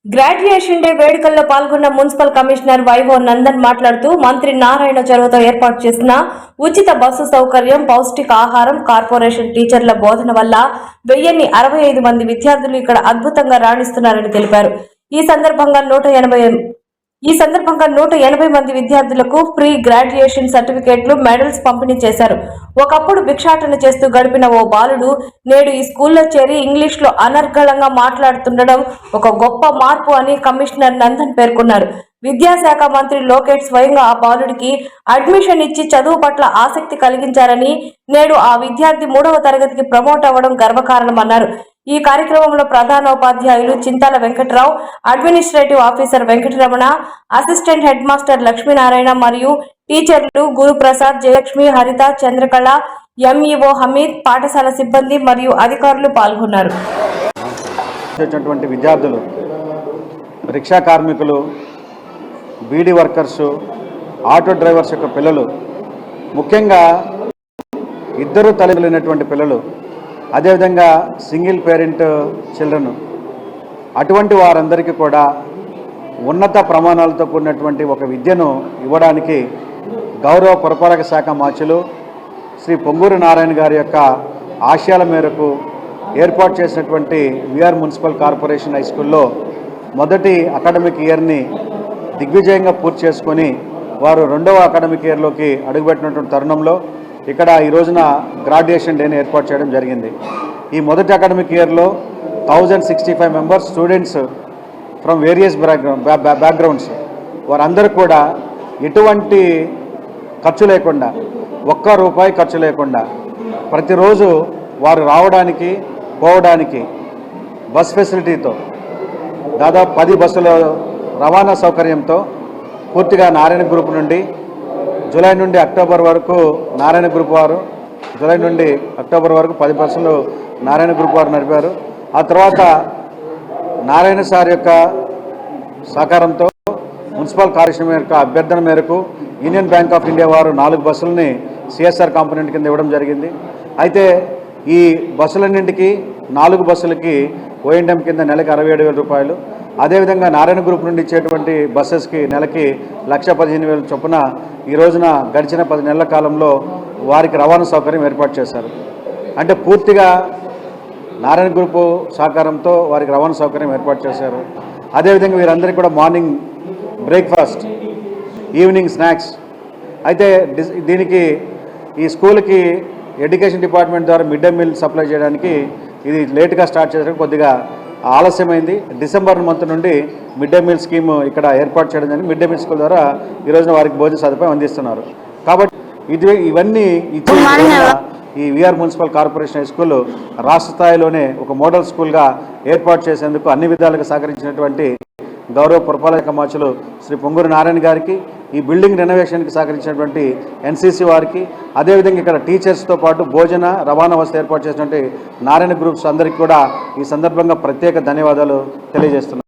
Graduation day వేడుకల్లో పాల్గొన్న municipal commissioner vivo Nandan మాట్లాడుతూ మంత్రి నారాయణ చొరవతో ఏర్పాటు చేసిన ఉచిత బస్సు సౌకర్యం, పౌష్టిక ఆహారం, కార్పొరేషన్ టీచర్ల బోధన వల్ల 1065 మంది విద్యార్థులు ఇక్కడ అద్భుతంగా రాణిస్తున్నారని తెలిపారు. ఈ సందర్భంగా 180 మంది విద్యార్థులకు ప్రీ గ్రాడ్యుయేషన్ సర్టిఫికేట్లు, మెడల్స్ పంపిణీ చేశారు. ఒకప్పుడు భిక్షాటన చేస్తూ గడిపిన ఓ బాలుడు నేడు ఈ స్కూల్లో చేరి ఇంగ్లీష్లో అనర్గళంగా మాట్లాడుతుండడం ఒక గొప్ప మార్పు అని కమిషనర్ నందన్ పేర్కొన్నారు. విద్యాశాఖ మంత్రి లోకేష్ స్వయంగా ఆ బాలుడికి అడ్మిషన్ ఇచ్చి చదువు పట్ల ఆసక్తి కలిగించారని, నేడు ఆ విద్యార్థి 3వ తరగతికి ప్రమోట్ అవ్వడం గర్వకారణమన్నారు. ఈ కార్యక్రమంలో ప్రధానోపాధ్యాయులు Chintala Venkatrao, administrative officer Venkataramana, assistant head master Lakshminarayana మరియు టీచర్లు గురుప్రసాద్, జయలక్ష్మి, హరిత, చంద్రకళ, ఎంఈఓ హమీద్, పాఠశాల సిబ్బంది మరియు అధికారులు పాల్గొన్నారు. విద్యార్థులు, రిక్షా కార్మికులు, బీడీ వర్కర్సు, ఆటో డ్రైవర్స్ యొక్క పిల్లలు, ముఖ్యంగా ఇద్దరు తల్లిదండ్రులైనటువంటి పిల్లలు, అదేవిధంగా సింగిల్ పేరెంట్ చిల్డ్రన్, అటువంటి వారందరికీ కూడా ఉన్నత ప్రమాణాలతో కూడినటువంటి ఒక విద్యను ఇవ్వడానికి గౌరవ పురపాలక శాఖ మంత్రులు శ్రీ పొంగూరు నారాయణ గారి యొక్క ఆశయాల మేరకు ఏర్పాటు చేసినటువంటి విఆర్ మున్సిపల్ కార్పొరేషన్ హై స్కూల్లో మొదటి అకాడమిక్ ఇయర్ని దిగ్విజయంగా పూర్తి చేసుకొని వారు 2వ అకాడమిక్ ఇయర్లోకి అడుగుపెట్టినటువంటి తరుణంలో ఇక్కడ ఈ రోజున గ్రాడ్యుయేషన్ డేని ఏర్పాటు చేయడం జరిగింది. ఈ మొదటి అకాడమిక్ ఇయర్లో 1065 members students from various backgrounds వారందరూ కూడా ఎటువంటి ఖర్చు లేకుండా, ఒక్క రూపాయి ఖర్చు లేకుండా ప్రతిరోజు వారు రావడానికి పోవడానికి బస్ ఫెసిలిటీతో దాదాపు 10 బస్సుల రవాణా సౌకర్యంతో పూర్తిగా నారాయణ గ్రూప్ నుండి జూలై నుండి అక్టోబర్ వరకు నారాయణ గ్రూప్ వారు, జూలై నుండి అక్టోబర్ వరకు 10 బస్సులు నారాయణ గ్రూప్ వారు నడిపారు. ఆ తర్వాత నారాయణ సార్ యొక్క సహకారంతో మున్సిపల్ కార్పొరేషన్ యొక్క అభ్యర్థన మేరకు యూనియన్ బ్యాంక్ ఆఫ్ ఇండియా వారు 4 బస్సులని సిఎస్ఆర్ కాంపోనెంట్ కింద ఇవ్వడం జరిగింది. అయితే ఈ బస్సులన్నింటికి 4 బస్సులకి ఓఎండ్ఎం కింద నెలకి 67,000 రూపాయలు, అదేవిధంగా నారాయణ గ్రూప్ నుండి ఇచ్చేటువంటి బస్సెస్కి నెలకి 1,15,000 చొప్పున ఈ రోజున గడిచిన 10 నెలల కాలంలో వారికి రవాణా సౌకర్యం ఏర్పాటు చేశారు. అంటే పూర్తిగా నారాయణ గ్రూపు సహకారంతో వారికి రవాణా సౌకర్యం ఏర్పాటు చేశారు. అదేవిధంగా వీరందరికీ కూడా మార్నింగ్ బ్రేక్ఫాస్ట్, ఈవినింగ్ స్నాక్స్. అయితే దీనికి ఈ స్కూల్కి ఎడ్యుకేషన్ డిపార్ట్మెంట్ ద్వారా మిడ్ డే మీల్ సప్లై చేయడానికి ఇది లేట్గా స్టార్ట్ చేయడానికి కొద్దిగా ఆలస్యమైంది. డిసెంబర్ మంత్ నుండి మిడ్ డే మీల్ స్కీమ్ ఇక్కడ ఏర్పాటు చేయడం జరిగింది. మిడ్ డే మీల్ స్కూల్ ద్వారా ఈ రోజున వారికి భోజన సదుపాయం అందిస్తున్నారు. కాబట్టి ఇవన్నీ ఇచ్చే ఈ VR municipal corporation high school రాష్ట్ర స్థాయిలోనే ఒక మోడల్ స్కూల్గా ఏర్పాటు చేసేందుకు అన్ని విధాలుగా సహకరించినటువంటి గౌరవ పురపాలక మంత్రులు శ్రీ పొంగూరు నారాయణ గారికి, ఈ బిల్డింగ్ రెనోవేషన్కి సహకరించినటువంటి ఎన్సీసీ వారికి, అదేవిధంగా ఇక్కడ టీచర్స్తో పాటు భోజన రవాణా వ్యవస్థ ఏర్పాటు చేసినటువంటి నారాయణ గ్రూప్స్ అందరికీ కూడా ఈ సందర్భంగా ప్రత్యేక ధన్యవాదాలు తెలియజేస్తున్నాను.